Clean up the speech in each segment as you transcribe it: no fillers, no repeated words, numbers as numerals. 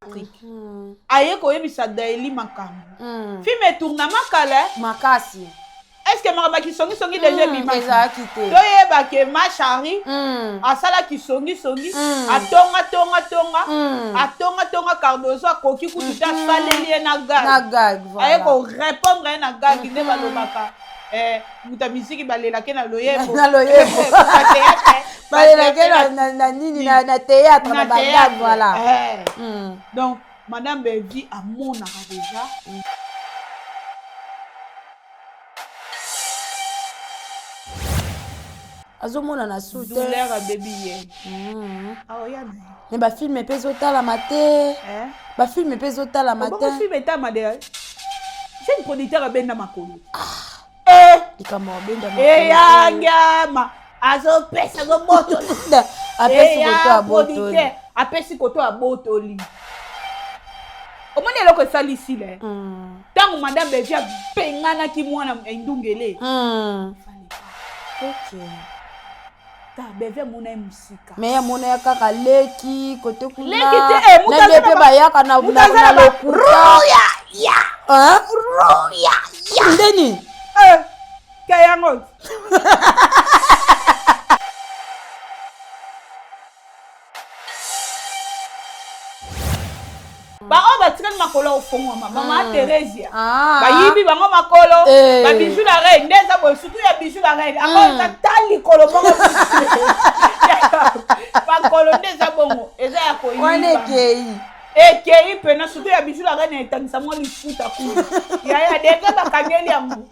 Patrick. Aye koyebisa Daeli makambo. Film tourna makala makasi. Est-ce que maraba ki songi déjà bima? Ezaki te. Toyeba ke ma chari asala ki songi atonga Cardozo akoki kututa saleli na gag. Na gag voilà. Aye ko répondre na gag ne balobaka muta musique balela ke na loyebo. Na loyebo. Balela ke na nini na théâtre na bagage voilà. Donc madame Bevi a monaka déjà. Azomona na soute. Douleur à baby ye. Ah oui, mais ba film pe zotala matin. Ba film pe zotala matin. Ba film eta madé. C'est un producteur à benda makolo. Ikamo benda makolo. Yangama. Azo pesa go botoli. Apesi koto a botoli. Apesi koto a botoli. Omoni eloko esali ici là. Tango madame Bevia pengana ki mwana ndungele. OK. Beve mona musika. Mais ya mona ya kaka leki kote kuna. Leki te mutaza pe ba yaka na lokuta. Roya ya. Hein? Roya ya. Ndeni? Kayango. Ba oba tikani makolo ofongo mama Teresia. Ba yibi bango makolo. Ba bijou la reine ndeza bo surtout ya bijou la reine. Akoza tali kolo bongo. Ba kolo ndeza bongo. Eza ya ko yiba. Wane kei. Kei pena surtout ya bijou la reine etangisa mo lifuta ku. Ya deka ba kangeli yango.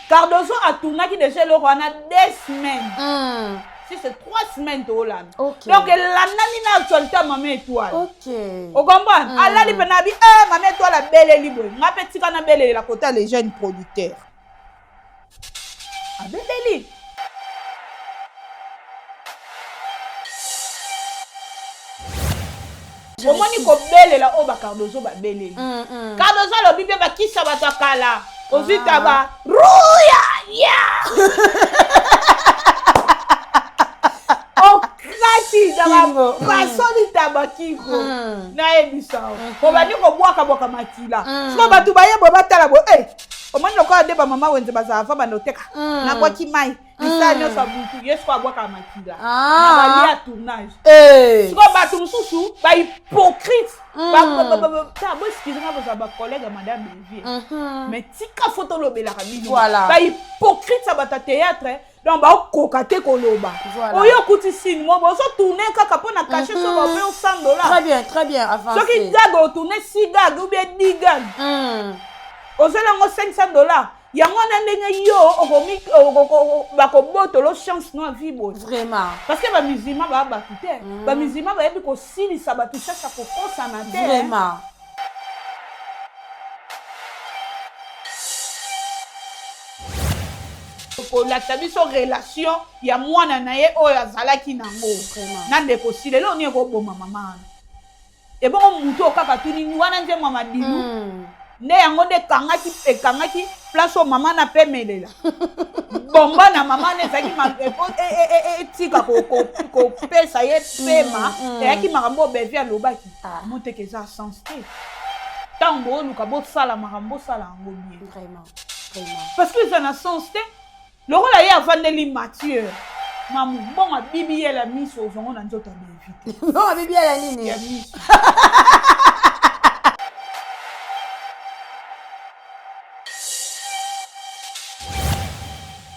Cardozo a tourné déjà le roi 2 semaines. Si c'est 3 semaines de Hollande. Okay. Donc la nani na actualité maman étoile. OK. Vous comprenez? Allah li penabi maman étoile la belle libre. Nga petit kana belle la côté les jeunes producteurs. Ah belle li. Omoni ko belle la oba Cardozo ba belle li. Cardozo lo bibe ba kisa batakala. Ozita ba ruya ya. Okati dama pasoni tabakiko na ebisao. Ko ba ndiko bwaka makila. Siko batu ba yebo batala bo omoni lokola deba mama wenze baza fa banoteka. Na kwa kimai. Isano sa butu yesko abwaka makila. Na ba ya tournage. Siko batu mususu ba hypocrite. Ta bo excusez-moi vos ba collègue madame Bevi. Mais tika photo lobela kabino. Voilà. Ba hypocrite ça ba théâtre. Donc ba kokate koloba. Oyo kuti signe mo bo so tourner kaka pona cacher so ba pe $100. Très bien avancé. So ki dago tourner 6 gag ou bien 10 gag. Ozelango $500. Yango na ndenge yo okomi bako botolo chance no vibo. Vraiment. Parce que ba musulman ba batute. Ba musulman ba yebi ko sili sa batu chacha ko kosa na terre. Vraiment. Pour la tabiso relation ya mwana na ye oyo azalaki nango. Na ndeko sile lo ni ko boma mama. E bon mutu okaka tuni wana nje mama dilu. Ne yango de kangaki place au maman na pemelela. Bomba na maman ne zaki ma tika ko pesa ye pema et ki makambo bevia lobaki. Monte que ça sens te. Tango luka bo sala makambo sala ngo bien. Vraiment. Parce que ça na sens te. Le rôle ya vandeli Mathieu. Mamu bon a bibi la mise au zongo na nzota bevite. Non, bibi la nini?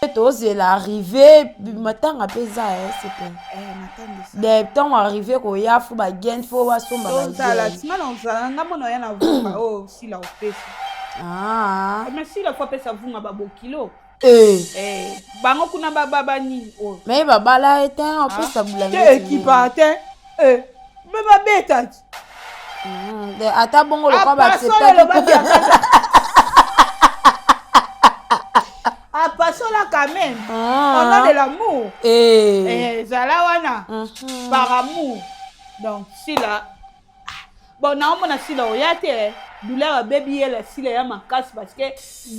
Elle est arrivée, matin après ça, c'est pas. Des temps arrivé qu'on y a, faut ba gain, faut ba somba. La semaine on s'en a mon rien à vous. Si la opé. Mais si la fois pesa vous ma babo kilo. Bango kuna baba ni. Mais baba là était en peu ça boulanga. Qui partait. Mais ma bête. Ata bongo le quoi ba accepter. Passons là quand même. On a de l'amour. Zalawana. Par amour. Donc, si là. bon na omona sila oyate douleur baby elle sila ya makasi parce que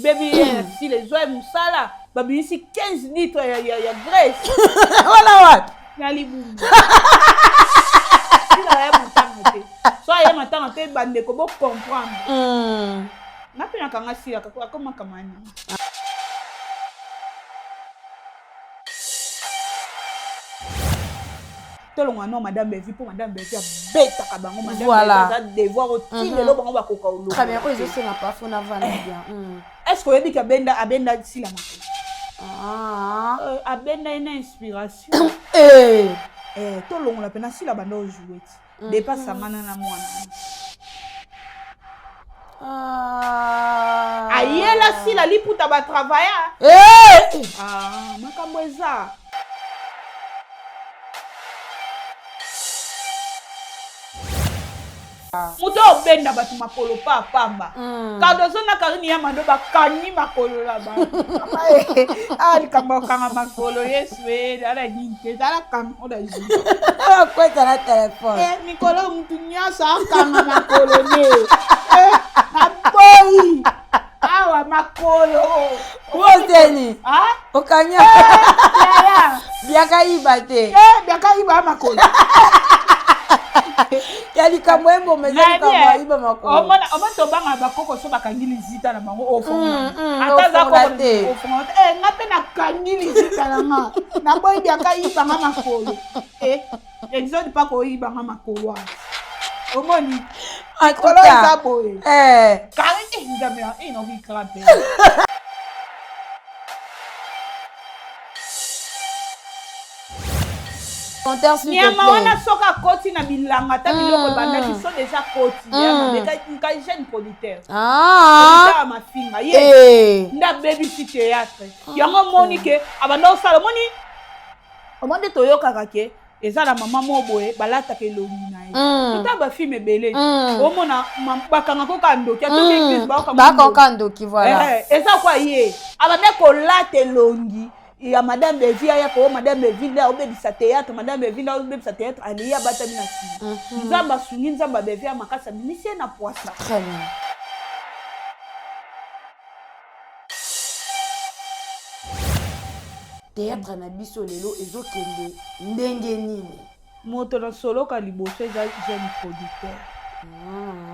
baby elle sila zo musala babisi 15 litres ya graisse wala wat na libumu sila ya matanga te so ya matanga te bande ko bo comprendre na pena kanga sila ka koma kamani tolonga non madame Bevi pour madame Bevi a beta kabango madame voilà. Bevi a devoir aussi le bango ba koka olo très bien ils aussi n'a pas fond avant bien est-ce que yebi ka benda abenda sila mako abenda une inspiration tolonga la pena sila banda o jouer dépasse ngana na mwana ayela sila liputa ba travailler makambo eza muto obenda batu makolo pa pamba kadozo na karini ya mando bakani makolo la ba ali kamba kanga makolo yesu ala ninte ala kanga oda ji kweta na telefone mikolo mtu nyasa kanga makolo ne na boy awa makolo woteni okanya biaka ibate biaka iba makolo yali kamwembo mezali kama iba makolo omona to banga bakoko so bakangili zita na bango ofonga ataza ko ofonga ngape na kangili zita na nga na boy biaka iba nga makolo exode pa ko iba nga makolo omoni makolo za boy kare nzambe ino ki krape nyama wana soka koti na bilanga ta biloko bandaki so déjà koti ka jeune producteur ya mafinga ye nda baby si théâtre yango moni ke abanda osala moni omande toyokaka ke eza na mama mo boye balataka elongi na ye ota bafilme ebele omona bakanga koka ndoki atoki église bakoka ndoki voilà eza kwa ye abanda kolata elongi ya madame Bevi ya ko madame Bevi nda obebisa théâtre madame Bevi nda obebisa théâtre ali ya bata mina si nzamba sungi nzamba Bevi ya makasa ministère na poisson très bien théâtre na biso lelo ezokende ndenge nini moto na solo ka liboso eza jeune producteur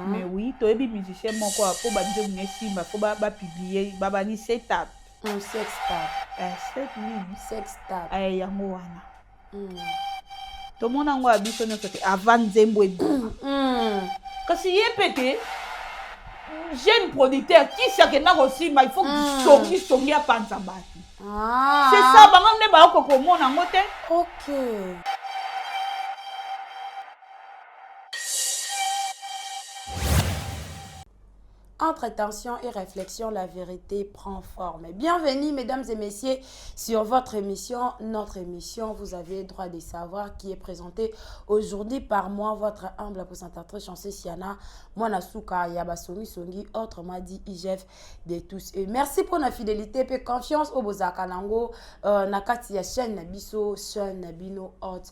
mais oui toyebi musicien moko po banze mune simba po ba publier babani setup sextap yango wana tomona ngo abiso nyonso te avant nzembo ebi kasi ye pete jeune producteur kisakenda kosimba il faut songi apanza bato c'est ça bango nde bakokomona ngo te ok Entre tension et réflexion, la vérité prend forme. Bienvenue, mesdames et messieurs, sur votre émission, notre émission. Vous avez le droit de savoir qui est présentée aujourd'hui par moi, votre humble présentatrice Chancé Siana, Mwanasuka Yabasomi Songi, autrement dit IGF de tous. Et merci pour la fidélité et confiance au Bozaka Nango, Nakati ya chaîne Nabiso, chaîne Nabino Hot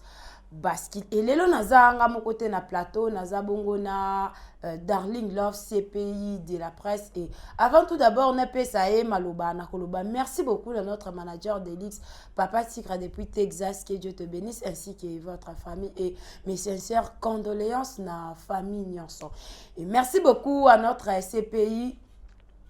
Basket. Et lelo nazanga mon côté na plateau, nazabongo na Darling Love CPI de la presse. Et avant tout d'abord, on a Pesae Maloba Nakoloba. Merci beaucoup à notre manager d'Elix, Papa Tigre depuis Texas, que Dieu te bénisse, ainsi que votre famille. Et mes sincères condoléances na famille Nyonson. Et merci beaucoup à notre CPI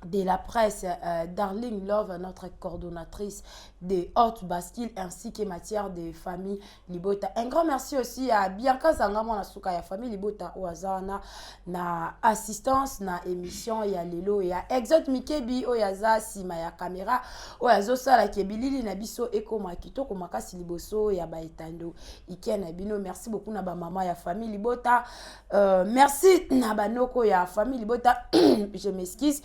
de la presse, Darling Love, notre coordonnatrice de Haute Basquille, ainsi que matière de famille Libota. Un grand merci aussi à Bianca Zangama Nasuka, ya famille Libota, Oazana, na assistance, na émission, ya Lelo, ya Exode Mikebi, Oyaza, Sima, ya caméra, Oyazo Sala, Kebilili, Nabiso, Eko Makito, Komakasi Liboso, ya Baetando, Ike Nabino. Merci beaucoup, Naba Mama, ya famille Libota. Merci, Nabanoko, ya famille Libota. Je m'excuse.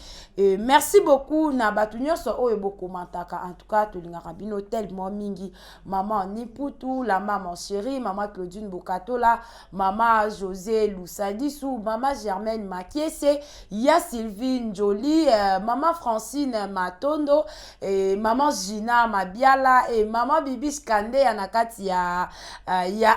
merci beaucoup na batunyo so oyo bokomantaka. En tout cas tolingaka bino tellement mingi. Maman Niputu, la maman chérie, maman Claudine Bokatola, maman José Lusadisu, maman Germaine Makiese, ya Sylvine Jolie, maman Francine Matondo, et maman Gina Mabiala, et maman Bibi Skande Anakati ya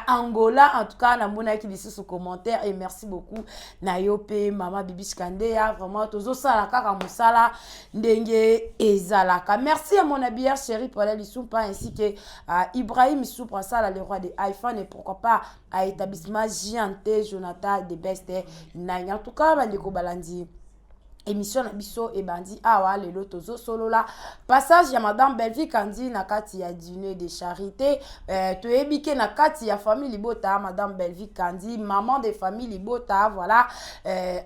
Angola. En tout cas, na mona qui dit sous commentaire, et merci beaucoup Nayope, maman Bibi Skande, ya vraiment tozo sala kaka musala ndenge ezalaka. Merci à mon habilleur chéri Paul Lissoumpa ainsi que Ibrahim Soupra Sala, le roi des iPhone, et pourquoi pas à établissement Giante Jonathan de Best Nine. En tout cas, Bandeko Balandi. Émission na biso et bandi awa lelo tozo solo la passage ya madame Belvi Kandi na kati ya dîner de charité to ebike na kati ya famille Libota madame Belvi Kandi maman de famille Libota voilà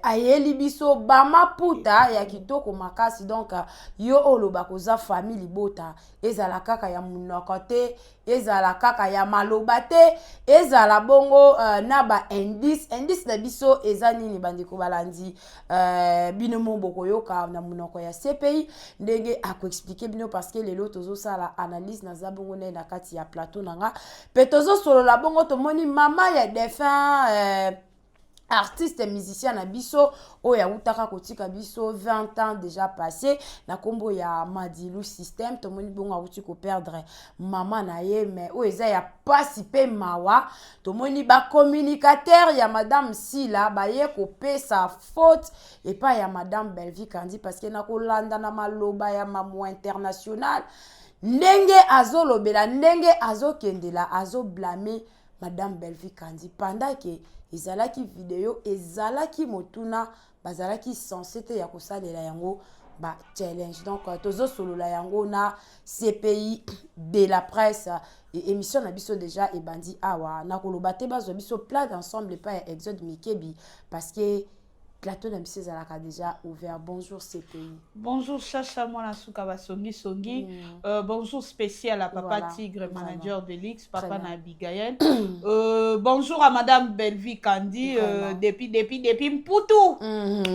ayeli biso bama puta ya kitoko makasi donc yo oloba koza famille Libota ezala kaka ya munoko te ezala kaka ya maloba te ezala bongo na ba indice na biso eza nini bandeko balandi bino bokoyoka na munoko ya CPI ndenge ako expliquer bino parce que lelo tozo sala analyse na zabongo na kati ya plateau nanga pe tozo solo la bongo to moni mama ya défunt artiste et musicien na biso oya utaka kotika biso 20 ans déjà passé na kombo ya Madilu système to moni bongo uti ko perdre maman na ye mais o eza ya pasi pe mawa to moni ba communicateur ya madame Sila ba ye ko pesa faute et pas ya madame Belvi Kandi parce que na ko landa na maloba ya maman international ndenge azolobela ndenge azokendela azoblâmer madame Belvi Kandi pendant que ezalaki vidéo ezalaki motuna bazalaki censé te ya kosalela yango ba challenge donc tozo solola yango na CPI de la presse et émission na biso déjà et bandi awa na koloba te bazo biso plat ensemble pas Exode Mikebi parce que plateau de M. Zalaka déjà ouvert. Bonjour CPI. Bonjour Chacha Mwana Soukaba Songi Songi. Bonjour spécial à Papa voilà, Tigre, manager de l'X, Papa Nabigaël. Bonjour à Madame Belvi Kandi, depuis Mpoutou.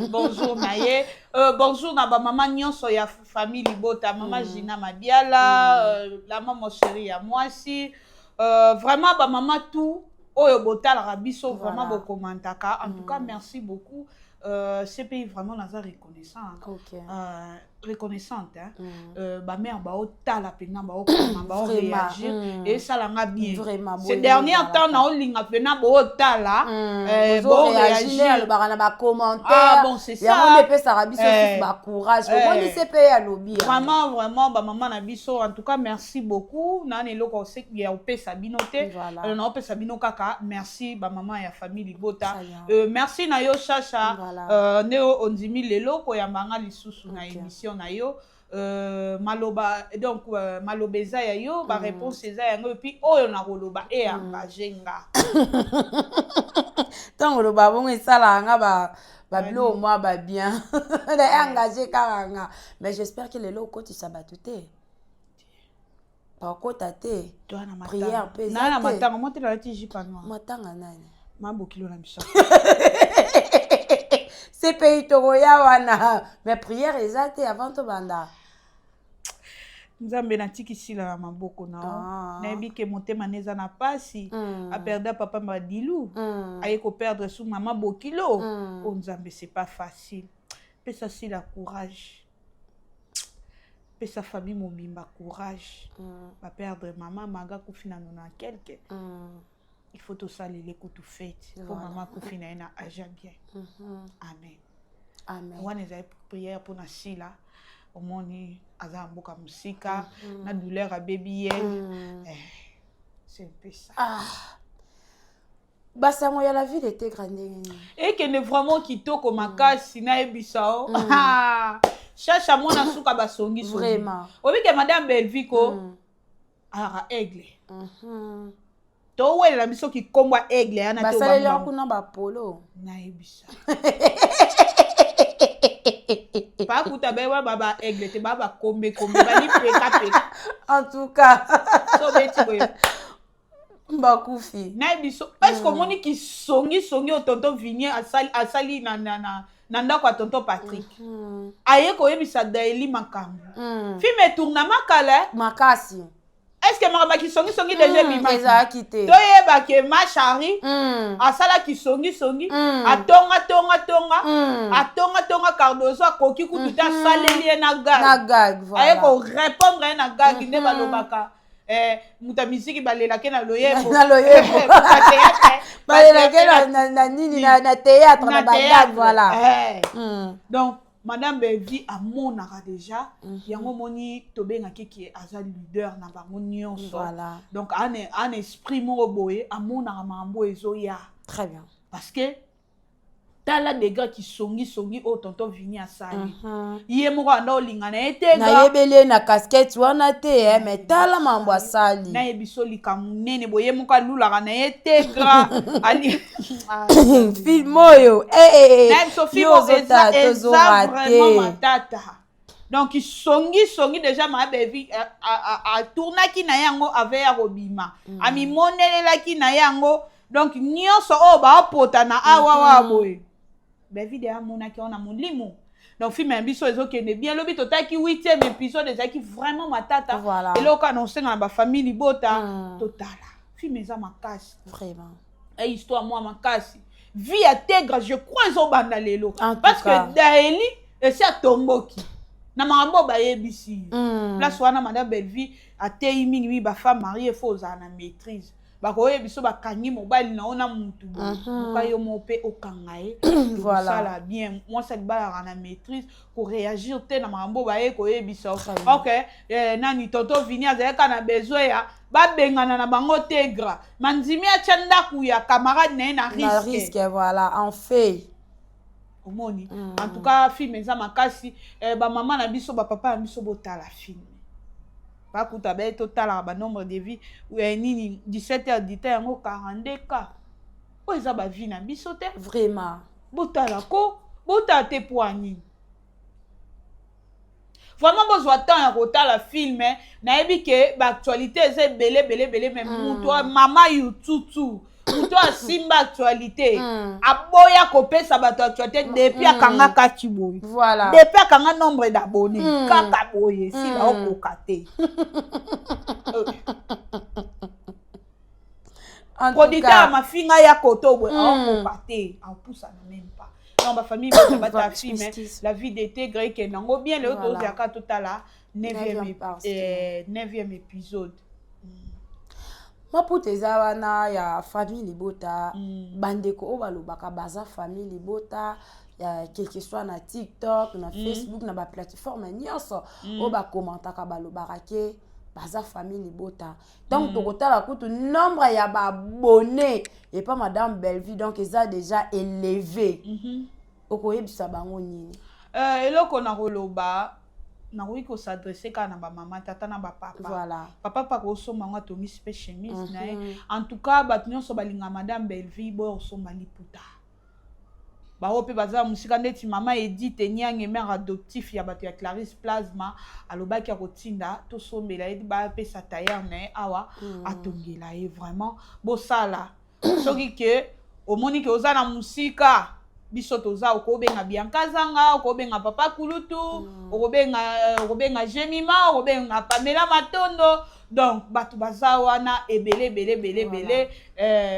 Bonjour Naye. Bonjour à Maman Nyonso ya famille Libota, Maman Gina Mabiala, la maman chérie à moi aussi. Vraiment, maman tout. Oyo Botal Rabiso, vraiment beaucoup commentaka. En tout cas, merci beaucoup. CPI vraiment naza reconnaissant reconnaissante ba mère ba otala pena ba okoma ba réagir et ça l'a bien ces derniers temps na olinga pena ba otala bon réagir le barana ba commentaire bon c'est ça ya on peut ça rabiso ba courage on dit CPI à lobby vraiment ba maman na biso en tout cas merci beaucoup na ne loko sek ya opé sabinoté na opé sabino kaka merci ba maman ya famille Libota merci na yo Chacha neo ondimi lelo ko ya manga lisusu na émission na yo maloba donc malobeza ya yo ba réponse eza yango et puis oyo na koloba et engagé nga tant loba bon esala nga ba bilo moi ba bien engagé karanga mais j'espère que lelo ko tu sabatute par kota te prière pesa na matanga monte la tiji panwa matanga nani mabokilo na bisha c'est pays toroya wana mais prière ezate avant to banda nzambe na tiki la maboko na nayebi ke motema neza na pasi a perdre papa Madilu aye ko perdre sous maman Bokilo o nzambe c'est pas facile pesa sila courage pesa famille mobimba courage va perdre maman maga kufina na quelque il faut tout ça les coups tout fait pour maman kufina na aja bien amen amen wana za prière pour na sila omoni azamboka musika na douleur à baby c'est un peu ça basango ya la ville était grande et que ne vraiment kitoko makasi na ebisao Chacha mona suka basongi vraiment obi ke madame Belviko ara aigle to wela biso ki kombwa aigle yana to basale ya kuna ba polo na ebisa pas kuta bewa baba aigle te baba kombe bali peka en tout cas so beti boyo bakufi na biso parce que moni ki songi o tonton Vigné asali na na ndako ya tonton Patrick aye koyebisa Daeli makambo film etourna makala makasi est-ce que makambo kisongi déjà bimaki ezalaki te toyebake machari asalaki songi atonga Cardozo akoki kutu te asaleli ye na gag aye korépondre ye na gag nde balobaka muta misiki balelake na loyebo balelake na nini na théâtre na bagag voilà donc madame Belvi amonaka déjà yango moni tobengaki ki aza leader na bango nyonso donc un esprit moko boye amonaka makambo ezoya très bien parce que tala dega ki songi o tonton Vini asali ye moko anda olingana ete na yebele na casquette wana te mais tala mambo asali na yebiso likamunene boye moko alulaka na ete gra ali film oyo na so film eza vraiment matata donc songi déjà ma bevi a tournaki na yango avec ya robima ami monelelaki na yango donc nyonso o ba pota na awa boye bevi de amonaki ona molimo donc film un biso ezokende bien lobi totaki 8e épisode ezaki vraiment matata et là quand on sait na ba famille libota totala film eza makasi vraiment et histoire moi makasi vie intègre je crois ezobanda lelo parce que Daeli esi atomboki na makambo bayebisi place wana madame Belvi atei mingi ba femme mariée faut ozala na maîtrise bakoye biso bakangi mobali na ona mutu boka yo mope okanga ye voilà ça bien moi ça libala na maîtrise pour réagir te na makambo baye koye biso OK nani tonton Vini azalaka na besoin ya babengana na bango tegra manzimi atia ndaku ya camarade na risque voilà en fait omoni en tout cas film eza makasi ba maman na biso ba papa na biso botala film pas kuta be total ba nombre de vie nini 17h dit yango 42k o eza ba vie na biso te vraiment botala ko bota te poani vraiment bozwa temps ya kotala film na yebi ke ba actualité eza belé même muto mama yututu muto asimba actualité aboya kopesa bato actualité depuis akanga kati boy voilà depuis akanga nombre d'abonnés kaka boye si ba okokate producteur mafinga ya koto boy okokate en poussa na même pas non ba famille ba film la vie d'été grec et nango bien le autres ya ka totala 9e épisode maputa eza wana ya famille libota bandeko o balobaka baza famille libota ya quelque soit na TikTok na Facebook na ba plateforme nyonso o ba commentaka balobaka ke baza famille libota donc tokotala kutu nombre ya ba abonnés et pas madame Belvi donc eza déjà élevé okoyebisa bango nini eloko na koloba na oui ko s'adresser kana ba maman tata na ba papa voilà papa ko soma nga to mis pe chemise na en tout cas ba nyonso balinga madame Belvi bo soma liputa ba ope baza musika ndeti mama Edith Nyange mère adoptif ya bato ya Clarisse Plasma alobaki akotinda to sombela edi ba pesa tailleur na awa atongela e vraiment bo sala soki ke omoni ke oza na musika biso toza okobenga Bianca Zanga okobenga Papa Kulutu okobenga Jemima okobenga Pamela Matondo donc batu baza wana ebele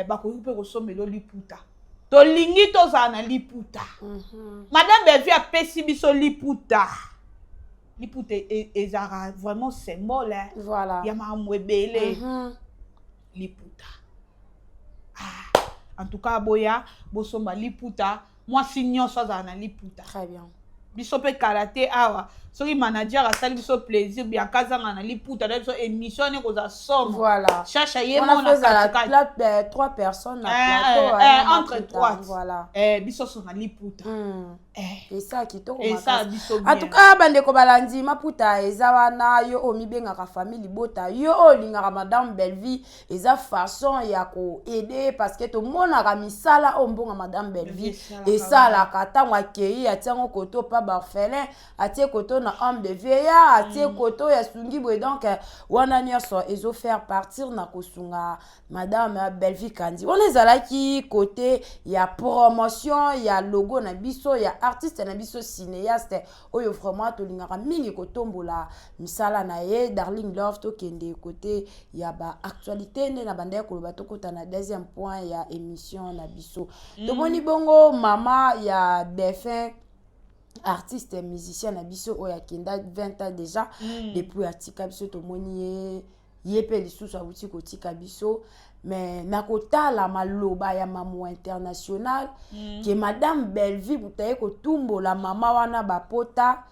bakoki pe kosomelo liputa tolingi toza na liputa madame Belvi apesi biso liputa ezara vraiment symbole voilà ya makambo ebele liputa en tout cas boya bosomba liputa moi si nyonso azala na liputa très bien biso pe karaté awa soki manager asali biso plaisir bien kazanga na liputa na biso émission ne koza somme voilà cherche yemo na katika 3 personnes na plateau entre 3 voilà biso so na liputa et ça kitoko ça biso en tout cas bandeko balandi maputa eza wana yo omibengaka famille libota yo olingaka madame Belvi eza façon ya ko aider parce que to monaka misala ombonga madame Belvi et ça la kata ngwa kei atiango koto pa barfelin atie koto na homme de vieillard atie koto ya sungi boy donc wana nyonso ezo faire partir na kosunga madame Belleville Kandi on ezalaki côté ya promotion ya logo na biso ya artiste na biso cinéaste oyo vraiment tolingaka mingi kotombola misala na ye Darling Love to kende côté ya ba actualité nde na banda ya koloba tokota na deuxième point ya émission na biso tomoni bongo mama ya défunt artiste musicien na biso oya kenda 20 ans déjà depuis atika biso tomoni ye pe lisusu abuti kotika biso mais nakotala maloba ya mamu international ke madame Belleville butaye kotumbola mama wana bapota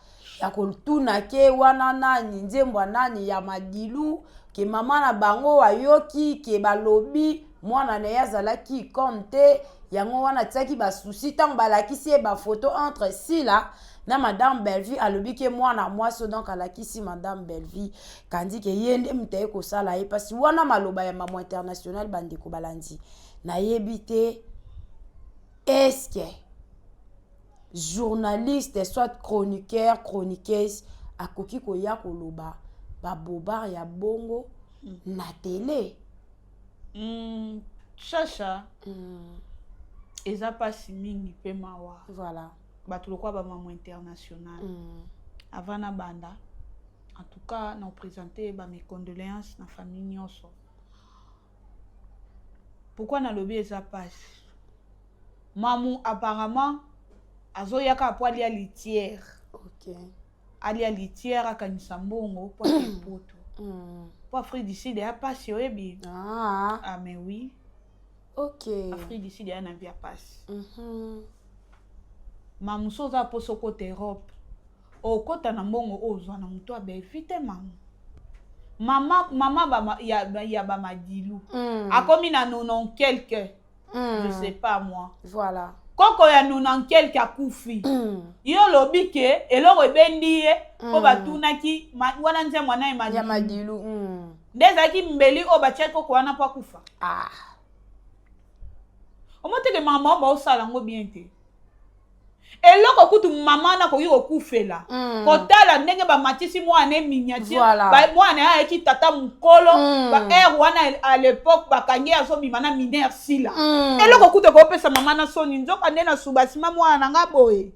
ya kotuna ke wana nani nzembwa nani ya madilu ke mama na bango ayoki ke balobi mwana na yazalaki konte yango wana tsaki ba souci tant balakisi ba photo entre sila na madame Belleville alobi ke mwana mwaso donc alakisi madame Belleville kandi ke yende mtaye ko sala ye parce wana maloba ya mamu international bandeko balandi na yebite est-ce que journaliste soit chroniqueur chroniqueuse akoki koya koloba ba bobar ya bongo na télé chacha eza pasi mingi pe mawa voilà bato lokwa ba mamu international avant na banda en tout cas na présenter ba mes condoléances na famille nyonso pourquoi na lobi eza pasi mamu apparemment azoyaka apoali ya litière OK ali ya litière akanisa mbongo po poto po Afrique du Sud ya pasi oyebi ah mais oui OK Afrique du Sud ya na via pasi mamu soza poso kote Europe okota na mbongo ozwa na mutu abevite mama ba ya ba madilu akomi na nonon quelque je sais pas moi voilà koko ya nonon quelque akufi yo lobi ke eloko ebendi ye po batunaki wana nze mwana ya madilu ndezaki mbeli o batie koko wana po akufa omoteke mama ba osala ngo bien te eloko kutu mama na koki kokufela kotala ndenge bamatisi mwana miniature mwana ayeki tata mukolo ba air wana à l'époque bakangi azobima na mineur sila eloko kutu kopesa mama na soni nzoka nde na subasima mwana nga boye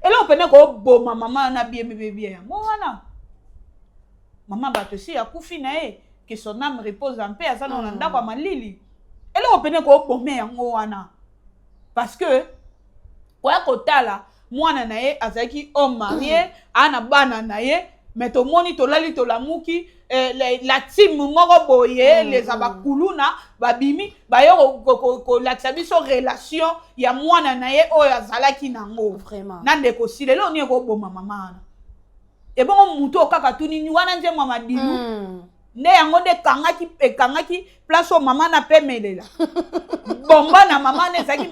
eloko pene koboma mama na bien yango wana mama bato si akufi na ye que son âme repose en paix aza na ndako ya malili eloko pene kobome yango wana parce que kwa kotala mwana na ye azaki homme marié ana bana na ye mais tomoni tolali tolamuki la team moko boye les abakuluna babimi bayo ko lakisa biso relation ya mwana na ye oyo azalaki nango vraiment nande ko silelo ni ko boma mama na ebongo mutu okaka tunini wana nje mama dilu nde yango nde kangaki place o mama na pemelela bomba na mama ne zaki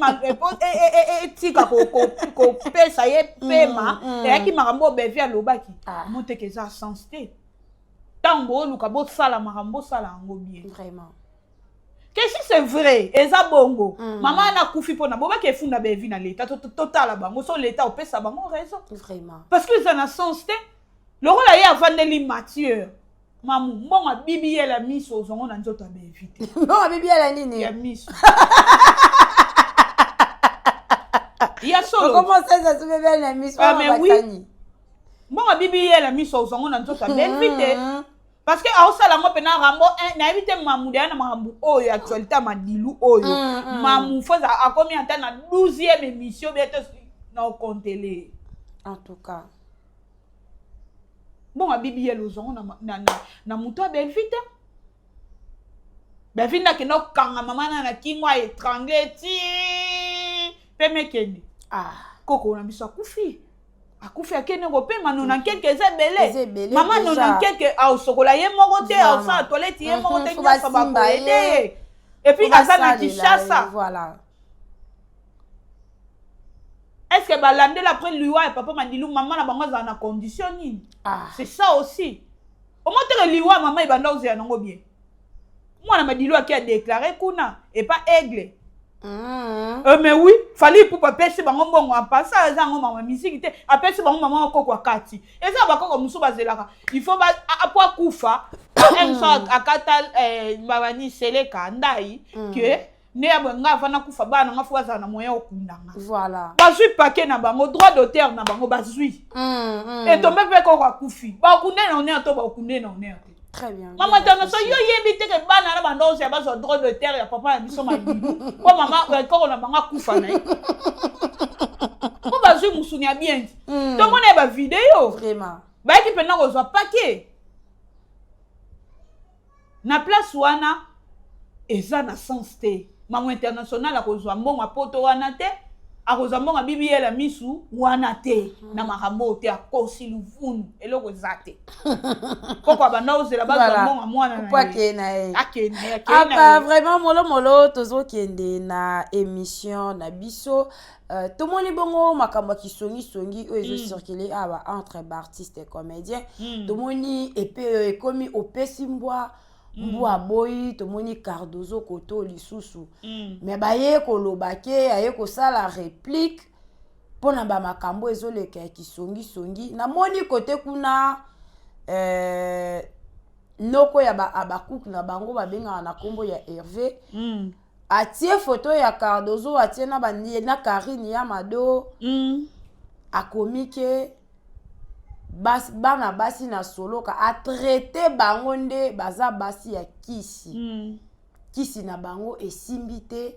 tika ko pesa ye pema eyaki makambo bevi alobaki moteke eza sens te ntango oluka bosala makambo osala yango bien vraiment que si c'est vrai eza bongo mama anakufi mpona bobaki efunda bevi na leta totala bango so leta opesa bango raison vraiment parce que eza na sens te lokola ye avandeli Mathieu mamu mbongo bibi yela miso ozongo na nzoto abevite mbongo bibi yela nini ya miso ya solo comment ça se bebe na miso batani mbongo bibi yela miso ozongo na nzoto abevite parce que aosala ngo pena rambo na evite mamu de na makambu oyo actualité madilu oyo mamu foza akomi ata na 12e émission bientôt na okontele en tout cas bon abibi yelo zongo na muto Belleville Belleville ke no kanga mama na kingwa étranglé ti pemekeni koko na biso akufi akene ko pema no na quelque ezebele mama no na quelque au sokola ye moko te au sa toilette ye moko te ni sa ba aider et puis asa na Kinshasa voilà. Est-ce que balandela après lui et papa Mandilu maman na bango za na condition nini c'est ça aussi au moins que liwa maman ibanda ozi yango bien moi na Mandilu qui a déclaré kuna et pas aigle Mais oui, fallait pour pêcher bango bongo en passant ça maman musique a pêcher bango maman ko kwa kati. Et ça ba ko musu bazelaka. Il faut ba apwa kufa un sort akata babani seleka ndai que ne abanga fana kufa bana nga fuaza na moyen okundanga. Voilà. Bazui paquet na bango droit d'auteur na bango bazui. Et tombe pe ko kwa kufi. Ba kunde na on to ba kunde na on. Très bien. Maman internation yo yebite ke bana na bando ya bazo droit d'auteur ya papa ya biso mabibu. Ko mama ko na banga kufa na. Ko bazui musunya bien. To mona ba vidéo. Vraiment. Ba ki pena ko zwa paquet. Na place wana eza na sens te. Maman international akozwa mbongo poto wana te. Akozwa mbongo bibi la misu wana te. Na makambo te akosi luvunu eloko zate. Pourquoi banda ozela bazwa mbongo mwana na. Pourquoi kena e? Akena. Ah vraiment molo tozo kende na émission na biso. Tout le monde bongo makambo ki songi o ezo circuler entre artistes et comédiens. Tout le monde et komi opesi mbwa Mbwa boy to moni Cardozo koto lisusu mais baye koloba ke aye ko sala réplique pona ba makambo ezoleka ki songi na moni côté kuna noko ya ba abakouk na bango babenga na kombo ya Hervé atie photo ya Cardozo atie na bandi na Karine ya Mado akomike bana basi na soloka a traité bango nde baza basi ya kisi kisi na bango esimbite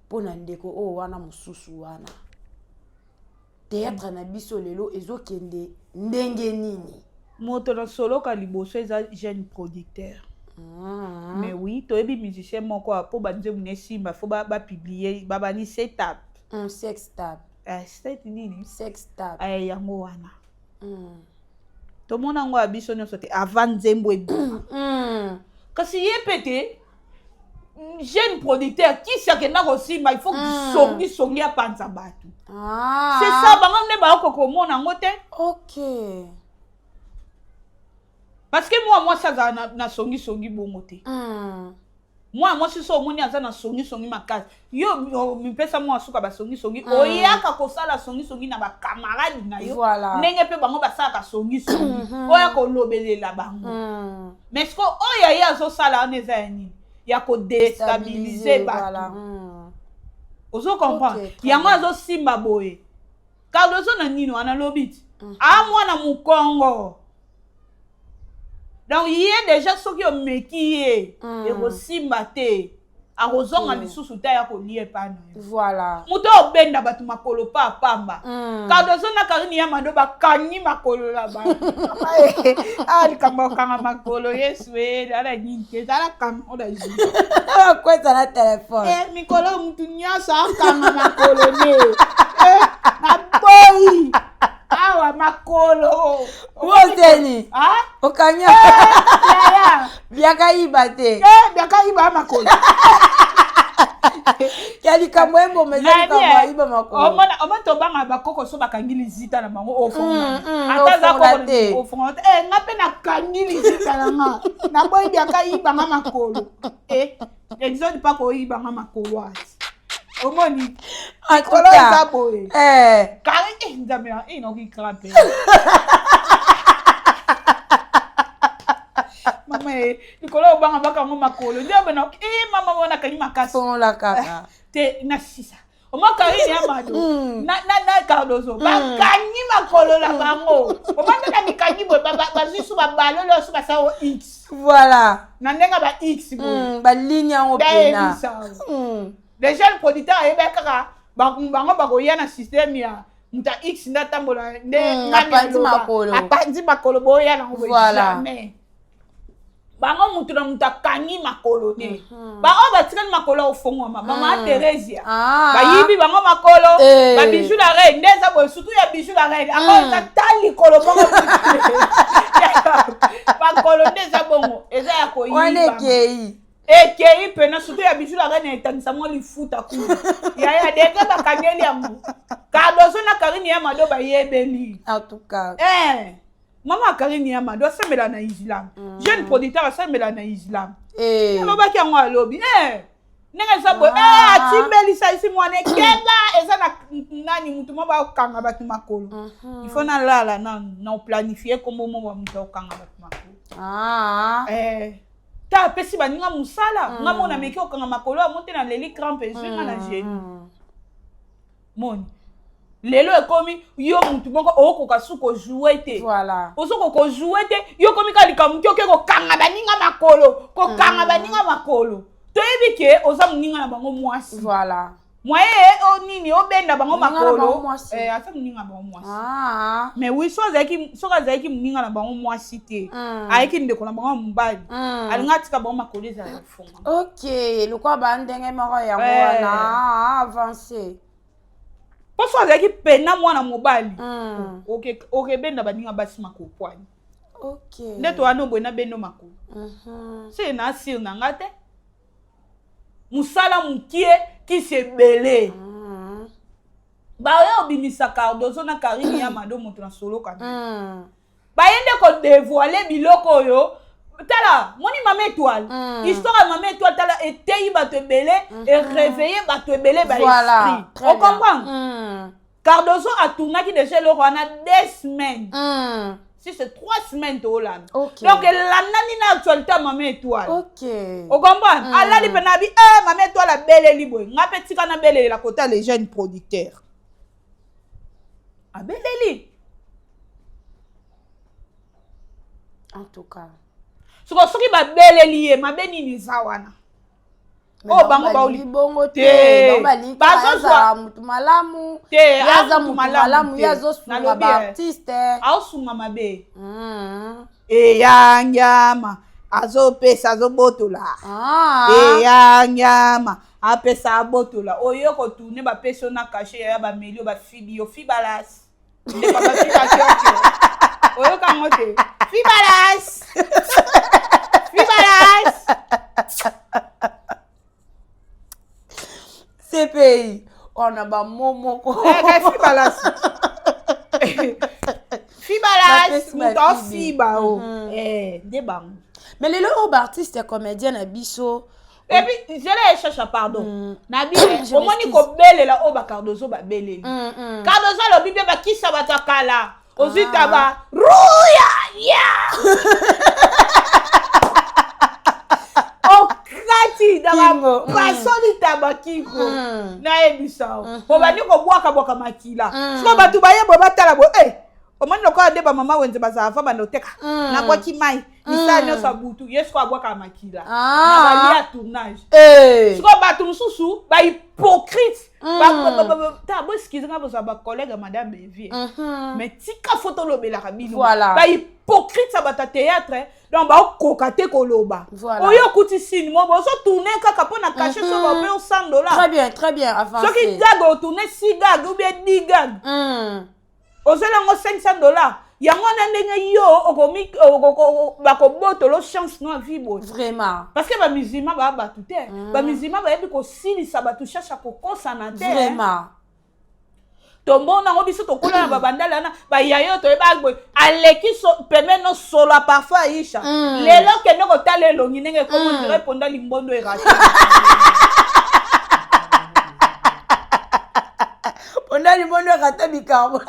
pona ndeko o wana mususu wana théâtre na biso lelo ezokende ndenge nini moto na soloka liboso eza jeune producteur mais oui toyebi musicien moko po banze mune simba fo ba publier babani setup sex tape state nini sex tape yango wana to mona ngo abiso nyonso te avant nzembo ebima kasi ye pete jeune producteur qui sakena kosimba il faut que songi apanza bato c'est ça bango nde ba ko mona ngo te OK parce que moi ça na songi bongo te moi si so moni aza na songi makasi yo mi pesa moi suka ba songi oyaka ko sala songi na ba camarade na yo ndenge pe bango ba sala ka songi oya ko lobelela bango mais ce que oya ya zo sala neza yani ya ko déstabiliser ba ozo comprendre yango azo simba boye Cardozo na nino ana lobiti mwana mukongo. Donc il y a déjà ceux qui ont méquillé et aussi maté à rozonga lisusu ta ya ko lié pa na. Voilà. Muto obenda batu makolo pa pamba. Cardozo na Karine ya Mado ba kanyi makolo la ba. Ali kamba kanga makolo yesu ala nyinke ala kam oda ji. Quoi ça la téléphone? Mikolo mutu nyasa kanga makolo ne. Na boy. Awa makolo. Wozeni. Okanya. Biaka ibate. Biaka iba makolo. Kali kamwembo mezali kama iba makolo. Oma to banga bakoko so bakangili zita na bango ofonga. Ataza ko ofonga. Ngape na kangili zita na nga. Na boy biaka iba makolo. Exode pa ko iba makolo ati. Omoni akolo zabo kare ndamela ino ki krape mama ikolo banga baka ngo makolo ndio na mama wana kali makasi on la kaka te na sisa oma Karine ya Mado na Cardozo bakanyi makolo la bango omanda na mikanyi bo bazisu babalo lo so basawo x voilà na ndenga ba x ba ligne en opena les jeunes producteurs ebekaka bango bakoya na système ya muta x ndatambola nde apanzi makolo boya na ngo jamais bango mutu na muta kanyi makolo ne ba o batikani makolo ofongoma mama Teresia bayibi bango makolo ba bijou la reine ndeza bo surtout ya bijou la reine akoza tali kolo bongo makolo ndeza bongo eza ya koyiba Ekei pena surtout ya bijou la reine etangisa mo lifuta ku ya deka bakangeli yango Cardozo na Karine ya Mado ba yebeli en tout cas mama Karine ya Mado asemela na Islam jeune producteur asemela na Islam alobaki yango alobi Nenge sabo atimbelisa isi mwana keba eza na nani mutu mo ba kanga batu makolo. Il faut na lala na planifier kombo mo ba mutu kanga batu makolo. Ta pesi baninga musala nga mona meki okanga makolo amonte na leli crampe zinga na genou. Moni lelo ekomi yo mutu moko okoka suko jouer te. Voilà. Osoko ko jouer te yo komi kalika mutu okeko kanga baninga makolo ko kanga baninga makolo. Toyebi ke oza muninga na bango mwasi. Voilà. Mwaye o nini o benda bango makolo. Asa muninga bango mwasi. Mais oui so azaki muninga na bango mwasi te. Ayeki ndeko na bango mbali. Alinga tika bango makolo za fonga. OK, lokwa ba ndenge moko ya mwana avancer. Poso azaki pena mwana mobali. OK benda baninga basi makolo poani. OK. Ndeto wana bwena bendo makolo. C'est na sir na ngate. Musala mukie qui se belé. Ba yo bimisa Cardozo na Karine ya mado moto na solo kana. Ba yende ko dévoiler biloko yo. Tala, moni mama étoile. Histoire de mama étoile tala etei ba te belé et réveiller ba te belé ba voilà. On comprend? Cardozo a tourné qui déjà le roi na 2 semaines. Si c'est 3 semaines de Hollande. Okay. Donc la nani na actualité maman étoile. OK. On comprend? Allah li penabi maman étoile la belle libo. Nga petit kana belle la côté les jeunes producteurs. A belle li. En tout cas. Soki ba belle lié ma beni ni zawana. Oh bango ba oli bongo te. Bazo za mutu malamu. Te yaza mutu malamu yazo sunga ba artiste. Au sunga mabe. Yangama azo pesa azo botola. Yangama apesa botola. Oyo ko tourner ba peso na caché ya ba melio ba fibio fibalas. Ne ba fibakio. Oyo kangote. Fibalas. Fibalas. CPI, on a ba momo ko. Fibalas. Fibalas, muto fiba o. Debang. Mais les autres artistes et comédiens na biso. Et puis, je les cherche pardon. Nabi, au moins ni ko belle la o ba Cardozo ba belle. Cardozo lo bibe ba kisa batakala. Ozita ba ruya ya. Okati dama pasoli tabakiko. Na ebisa. Ko ba ni ko bwaka makila. So ba tu ba ye bo batala bo Omani loko adeba mama wenze bazafa banoteka. Na kwa kimai. Isa nyo sabutu. Yes kwa abwaka makila. Na bali ya tournage. Siko batu msusu. Ba hypocrite. Ta bo skize nga boza ba collègue madame Bevier. Mais tika photo lobe la kabino. Voilà. Ba hypocrite sa bata théâtre. Donc ba kokate koloba. Oyo kuti sini mo bo so tourner kaka po na cacher so ba pe $100. Très bien avancé. So ki gag o tourner 6 gag ou bien 10 gag. Ozelango $500. Yango na ndenge yo okomi bako botolo chance no vibo. Vraiment. Parce que ba musulman ba batu te. Ba musulman ba yebi ko silisa batu cherche ko kosa na te. Vraiment. Tombo na ngobiso to kola na babandala na ba yayo to eba gbo aleki so peme no solo parfois isha. Lelo ke no ko talelo nginenge ko mo répondre limbondo e raté. Onda limondo rata bikambo.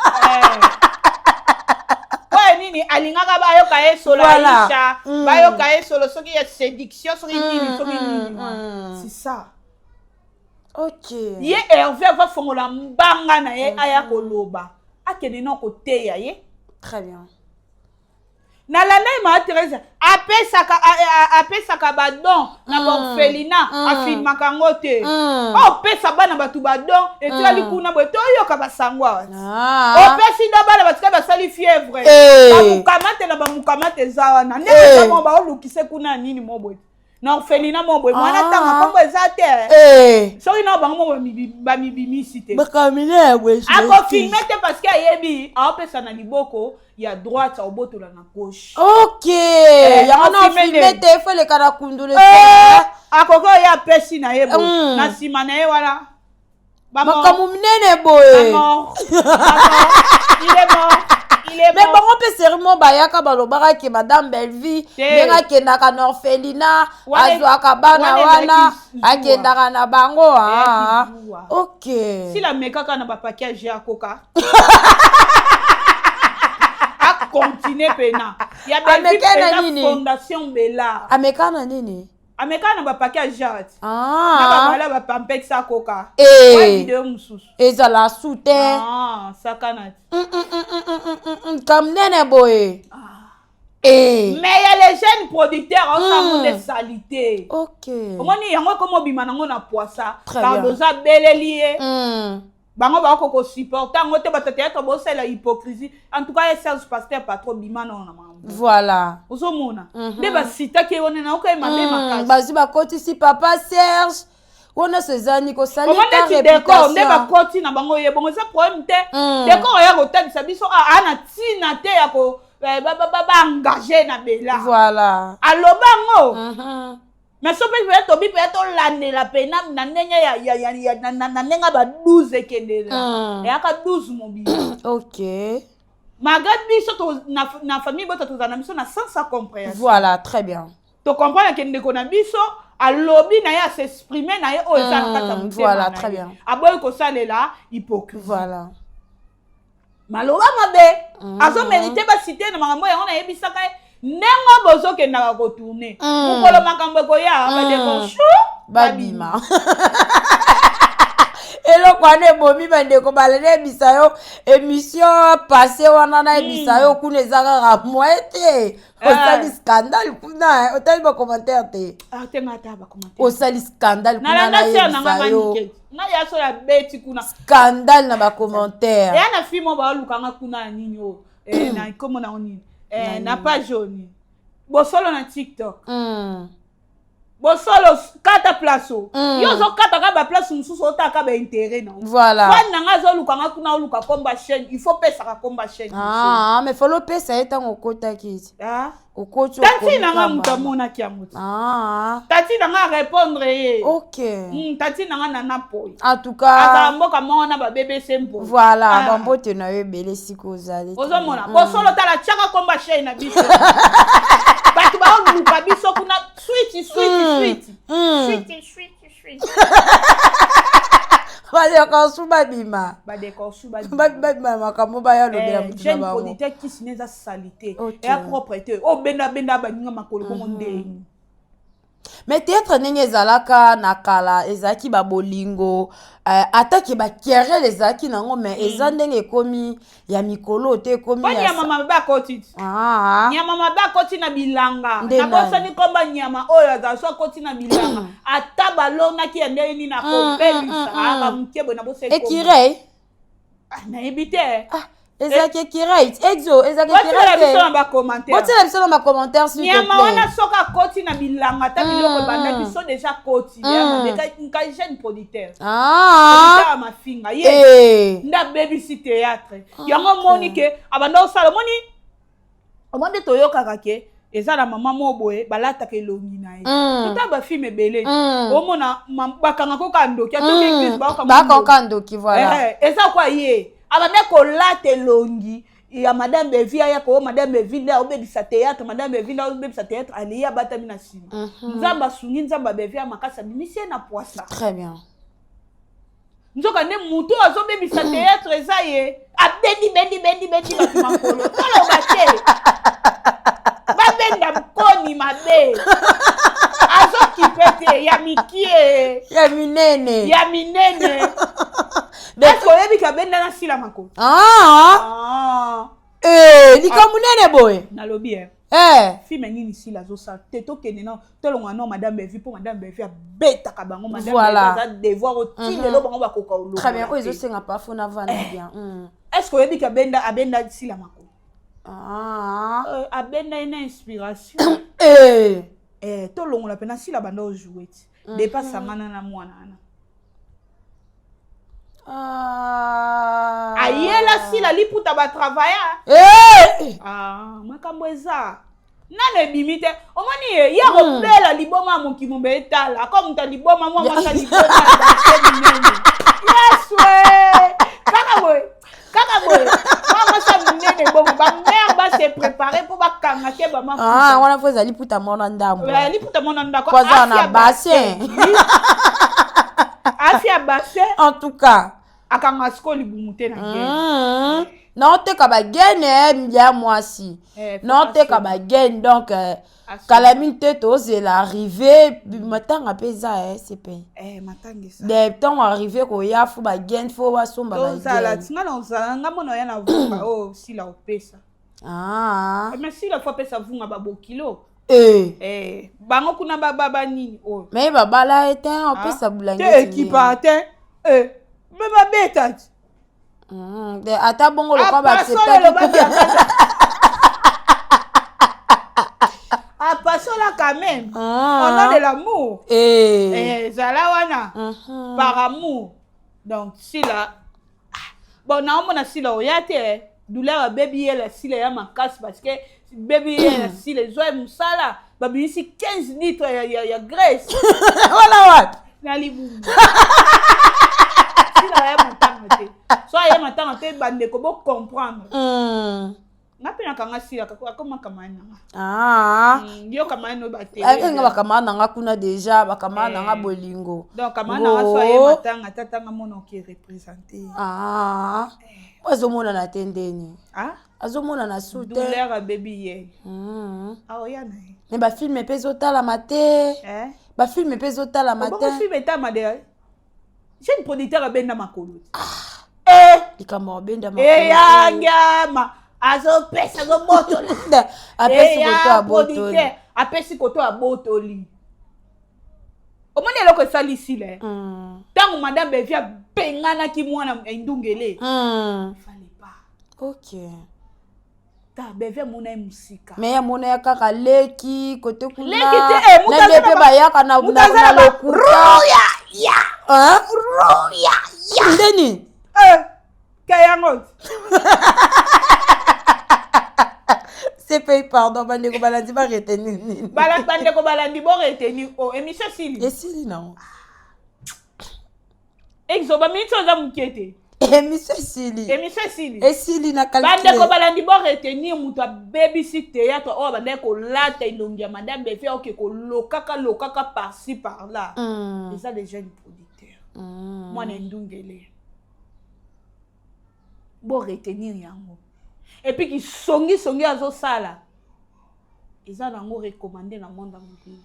Kwa nini alingaka bayo kae solo Aisha, bayo kae solo soki ya séduction soki nini soki nini. C'est ça. OK. Ye Hervé va fongola mbanga na ye aya koloba. Akene no ko teya ye. Très bien. Na la ma Teresa apesaka badon na orphelinat afilmaka ngo te. Opesa bana batu badon etikali kuna boye toyoka basangwa. Opesi da bana batika basali fièvre. Bamukamate na bamukamate zawa na ndenge kama ba olukise kuna nini moboye. Na orphelinat moboye mwana tanga kombo ezate. Soki na bango ba mibimisi te. Bakamine bwe. Ako filmer te parce que ayebi aopesa na liboko ya droite au boto la na gauche. OK. Ya na filmer te faut le kana kundule. Akoko ya pesi na yebo na sima na ye wala. Makamu mnene boye. Il est mort. Mais bon, on peut sérieusement bayaka balobara que Madame Belleville, nenga kendaka na orphelinat, azwaka bana wana, akendaka na bango. Ok. Si la mekaka na paquet à coca. A continuer pena. Il y a Belleville fondation Bella. Amekana nini? Amekana na paquet jar. Ah. Na bala ba pampex sa coca. Vidéo mususu. Ezala soutien. Sakana. Comme nene boy. Mais il y a les jeunes producteurs ensemble de salité. Ok. Comment ni yango comme bimanango na poissa. Car doza belelié. Bango ba ko supporter ngote ba tete bo c'est la hypocrisie. En tout cas, Serge Pasteur pas trop bimano na mambo. Voilà. Ozomona. De ba sita ke wona na oka mabe makasi. Bazi ba koti si papa Serge. Wona sezani ko sali ta réputation. De ba koti na bango ye bongo ça problème te. Décor ya ko tadisa biso ana tina te ya ko ba engagé na bela. Voilà. Alobango. Mais so pe to bi pe to lande la pena na nenya ya na nenga ba 12 kendela. Ya ka 12 mobile. OK. Malgré biso to na famille bota to na biso na sans compréhension. Voilà, très bien. To comprendre que ndeko na biso a lobby na ya s'exprimer na ye o za kata mutema. Voilà, très bien. Aboy ko salela hypocrite. Voilà. Maloba mabe azo mériter ba citer na makambo ya ona yebisaka nengo bozo ke na ko tourner. Mukolo makambo ko ya ba de ko chou babima. Elo kwane bomi bande ko balene bisayo émission passée wana na bisayo kuna ezaka moite. Osali scandale kuna otali ba commentaire te. Tenga ta ba commentaire. Osali scandale kuna na bisayo. Na ya so la beti kuna. Scandale na ba commentaire. Ya na film ba lukanga kuna nini o. Na komo na oni. Na page jaune. Bosolo na TikTok. Bosolo kata place. Yo zo kata ka ba place mususu otaka ba intérêt na. Voilà. Kwa nanga zo lukanga kuna luka komba chaîne, il faut pesa ka komba chaîne. Mais faut le pesa etango kota kiti. Okocho. Tati nanga mutamona kia mutu. Tati nanga répondre ye. OK. Tati nanga nana poi. En tout cas, ata mboka mona ba bébé sempo. Voilà, bambote na yo belé sikozali. Ozomona. Bosolo tala chaka komba chaîne na biso. Batu ba luka biso kuna sweet. Badeko suba bima. Bima makambo ba ya lobela mutu na ba. Jeune politique qui sineza salité et propreté. O benda ba ninga makolo ko ndeni. Mais théâtre nenge ezalaka na kala ezaki ba bolingo ataki ba kere les aki nango mais ezandenge komi ya mikolo te komi ya nyama maba koti nyama maba koti na bilanga na bosa ni komba nyama oyo za so koti na bilanga ata balona ki endeni na kopelisa aka mkebo na bosa ekirei na ebite ezaki kirei exo ezaki kirei ba ba commentaire botela biso na commentaire s'il te plaît nyama wana soka koti na bilanga ta biloko banda biso déjà koti ya nka jeune producteur ma finga ye nda baby si théâtre yango moni ke abanda osala moni omande toyoka kake eza na mama moboye balata ke longi na ye tuta ba film ebele omona bakanga ko kandoki atoki église ba ko kandoki voilà eza kwa ye abanda ko late longi ya madame Bevia ya ko madame Bevia obebisa théâtre madame Bevia obebisa théâtre ali ya batami na sima nzamba sungi nzamba Bevia makasa bimisie na poisa très bien nzoka ne muto azobebisa théâtre eza ye abendi batu makolo tolo bate babenda mkoni mabe azoki pete ya mikie ya minene Beko yebi ka benda na sila mako. Nika munene boy. Na lobi Fime nini sila zo sa teto kenena tolonga no madame Bevi pour madame Bevi beta ka bango madame Bevi ça devoir au tile lo bango ba koka olo. Très bien, ozo senga pa fona vana bien. Est-ce que yebi ka benda abenda sila mako? Abenda ina inspiration. Tolonga la pena sila banda o jouer. Dépasse ngana na mwana ana. Ayela si la liputa ba travailler. Makambo eza. Nane bimite. Omoni ye ya ko bela liboma mokimo be etala. Comme ta liboma moi maka liboma ba cheni nene. Yes we. Kaka Kaka boy. Maman ça munene bon ba mère ba se préparer pour ba kangake ba maman. Ah, on a fait ali puta mona ndambo. Ali puta mona ndako. Kwa na bassin. Afia bassin. En tout cas, akanga skoli bumute na gen. Non te ka ba gene mbia mwasi. Non te ka ba gene donc Calamine te ose l'arrivée matanga pesa c'est pe. Matanga ça. Des temps arrivé ko ya fu ba gen fo wa somba ba gen. Ça la tinga na za ngamo na ya na vunga oh si la opesa. Ah. Mais si la fois pesa vunga ba bo kilo. Bango kuna baba nini oh. Mais baba la était opesa bulangi. Te équipateur. Mais ba beta. De ata bongo lo kwa ba accepter. Ah, passons là quand même. On a de l'amour. Zalawana. Par amour. Donc, si là. Bon, non, on a si là, il y a des douleurs, baby, elle, si là, ma casse parce que baby, elle, si les oeufs, moussala, baby, ici 15 litres, il y a graisse. Voilà, Nalibou. Si là, il y a mon temps, soit il y a mon temps, il y a mon comprendre. Napena kanga sila kakoma kamana. Yo kamana bate. Nga bakamana nga kuna déjà bakamana nga bolingo. Donc kamana nga soye matanga tatanga mono qui représenter. Azomona na tendeni. Azomona na soute. Douleur baby ye. Oyana. Mais ba film pezo la matin. Ba film pezo la matin. Ba film eta made. J'ai une producteur benda makolo. Ikamo benda makolo. Yangama. Azo pesa go botoli. Apesi koto a botoli. Apesi koto a botoli. Omoni eloko esali ici le. Tango madame Bevia bengana ki mwana ndungele. Fallait pas. OK. Ta Bevia mona musika. Mais ya mona ya kaka leki kote kuna. Leki te mutaza pe ba ya kana na lokuta. Roya ya. Roya ya. Ndeni. Kayango. C'est payé pardon bandeko balandi ba retenir. Bandeko balandi bo retenir o émission sili. Et sili non. Exoba minto za mukete. Émission sili. Émission sili. Et sili na calcul. Bandeko balandi bo retenir muto babysit théâtre o bandeko lata ilongia madame Bevia OK ko lokaka par-ci par-là. C'est ça les jeunes producteurs. Moi ndungele. Bo retenir yango. Et puis qui songi azo sala. Ils ont nango recommandé dans le monde entier.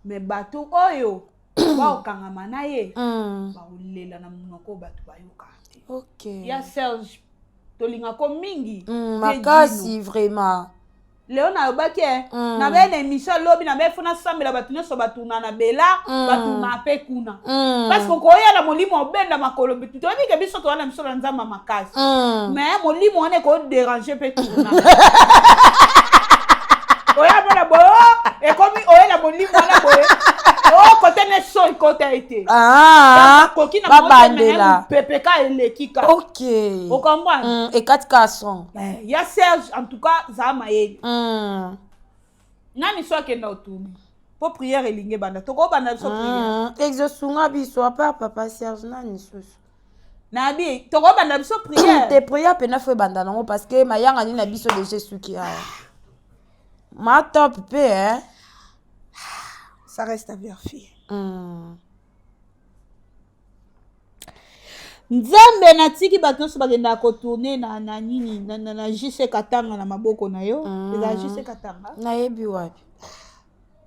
Mais bateau oyo ba okangama na ye. Ba olela na munoko bato ba yokate. OK. Ya Serge tolinga ko mingi. Makasi vraiment. Léona obaki na bene émission lobi na befuna sambela bato nyoso batuna na bela batuna pe kuna parce que koya na molimo obenda makolo bitu to bi ke biso to na biso na nzamba makasi mais molimo wane ko déranger pe tuna oya bona bo e komi oya na molimo na bo côté ne so côté été kokina babandela pepeka elekika OK o comprendre et 4 son ya Serge en tout cas za mayeli nani so kenda otuni po prière elinge banda to ko banda so prière exosunga biso papa Serge nani susu na bi to ko banda biso prière te prière pena fo banda nango parce que mayanga ni na biso de Jésus qui a ma top pe ça reste à vérifier. Nzambe na tiki bato so bagenda ko tourner na nini na JC Katanga na maboko na yo eza JC Katanga na yebi wapi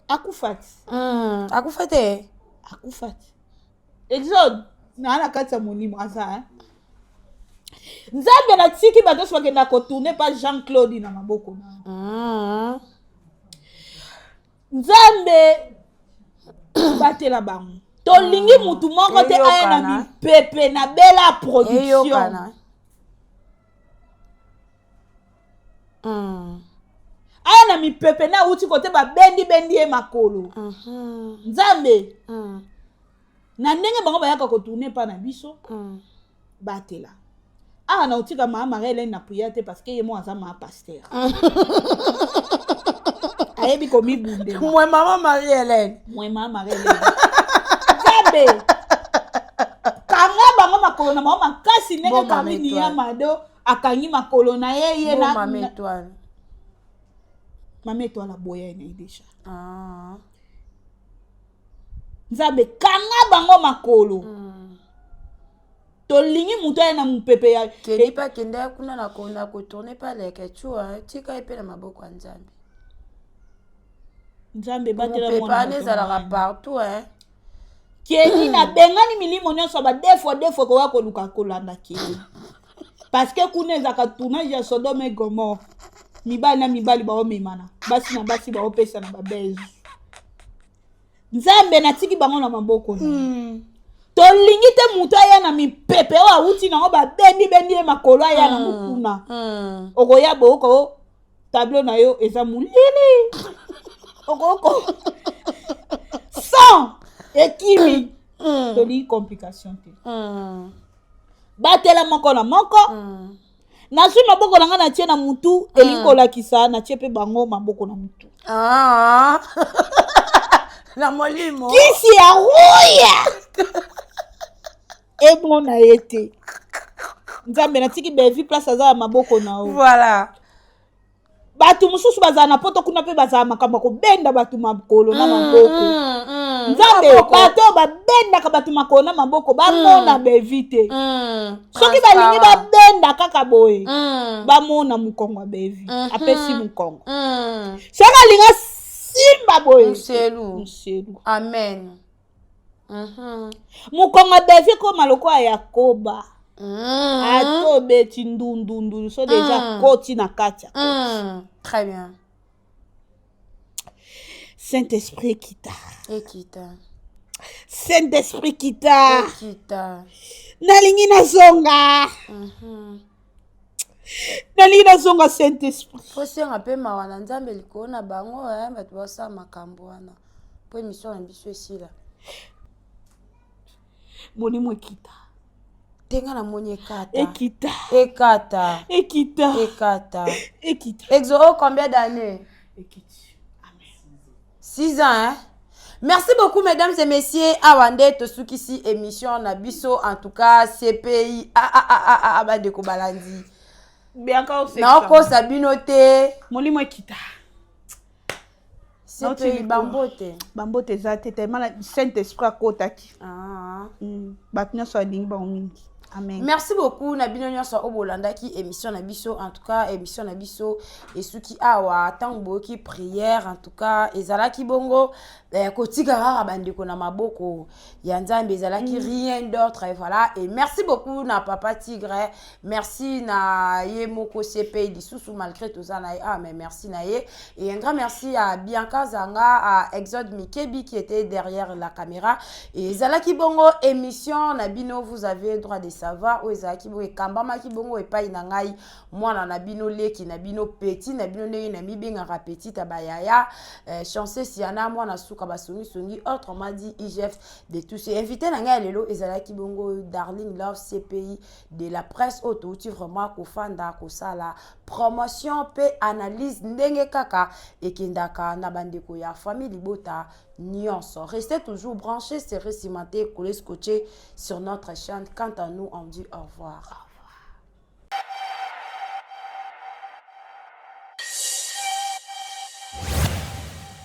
akufati akufate exode na kati ya molimo asa Nzambe na tiki bato so bagenda ko tourner pa Jean-Claude na maboko na Nzambe batela bango tolingi mutu moko te aya na mipepe na bela production aya na mipepe na uti kote bendi ye makolo Nzambe na ndenge bango bayaka kotourne pa na biso batela na utika mama Marie-Hélène na prière te parce que ye mo aza ma pasteur ayebi komi bunde moi maman Marie-Hélène Zabe kanga bango makolo na bango makasi ndenge Camille Niamado akangi makolo na ye na Mama Étoile. Mama Étoile aboya na déjà. Nzambe kanga bango makolo. Tolingi muto ya na mupepe ya Kedi pa kende kuna na kona ko tourner pa leke chua tika ipe na maboko ya Nzambe. Nzambe batela mwana. Pepa nezala partout Kedi na bengani milimo nyonso ba defo ko wako luka kolanda kedi. Parce que kuna ezaka tournage ya Sodome et Gomorrhe. Mibali na mibali ba omemana. Basi na basi ba opesa na babezu. Nzambe na tiki bango na maboko na. Tolingi te muto ya na mipepe wa uti na ba bendi makolo ya na mukuna. Okoya boko tableau na yo eza mulili. Oko. Sans ekimi. Tolingi complication te. Batela moko na moko. Nasu maboko na nga na tie na mutu elingo lakisa na tie pe bango maboko na mutu. Na molimo. Kisi ya ruya. Ebon na été. Nzambe na tiki bevi place aza maboko na o. Voilà. Batu mususu bazana na poto kuna pe bazana makambo ko benda batu makolo na maboko. Nzambe bato ba benda ka batu makolo na maboko ba mona bevite. Soki balingi ba benda kaka boye. Ba mona mukongo bevi. Apesi mukongo. Sona linga simba boye. Muselu. Amen. Mukongo bevi ko maloko ya Yakoba. Ato beti ndundundu so déjà koti na katia. Très bien. Saint-Esprit kita. Ekita. Saint-Esprit kita. Ekita. Nalingi na zonga. Nalingi na zonga Saint-Esprit. Fosenga pe mawana Nzambe likona bango bato basa makambo wana. Po émission na biso esila. Moni mo ekita. Tenga na moni ekata. Ekita. Ekata. Ekita. Ekata. Ekita. Exo combien d'années? Ekiti. Amen. 6 ans, hein? Merci beaucoup, mesdames et messieurs. Awande Tosukisi émission Nabiso. En tout cas, CPI. Bandeko Balandi. Bianca au sexe. Naoko Sabinote. Moni mo ekita. CPI Bambote. Bambote zate tellement la Saint-Esprit akotaki. Batnya so alingi ba mingi. Amen. Merci beaucoup Nabino Nyonso Obolanda qui émission Nabiso en tout cas émission Nabiso et ceux qui awa tango qui prière en tout cas ezala ki bongo kotika rara bandeko na maboko ya Nzambe ezala ki rien d'autre et voilà et merci beaucoup na papa Tigre merci na Yemoko CP lisusu malgré tout ça na mais merci na ye et un grand merci à Bianca Zanga à Exode Mikebi qui était derrière la caméra et ezala ki bongo émission Nabino vous avez droit de savoir où ezaki bo ekambama ki bongo epai na ngai mwana na bino leki na bino petit na bino ndenge na mibenga petit abayaya chancer siana mwana suka basongi songi autrement dit IGF de tous ces invités na ngai lelo ezalaki bongo Darling Love CPI de la presse auto tu vraiment ko fanda ko sala promotion pe analyse ndenge kaka ekendaka na bandeko ya famille Libota nyonso. Restez toujours branchés, c'est récimenté, collez scotché sur notre chaîne. Quant à nous, on dit au revoir.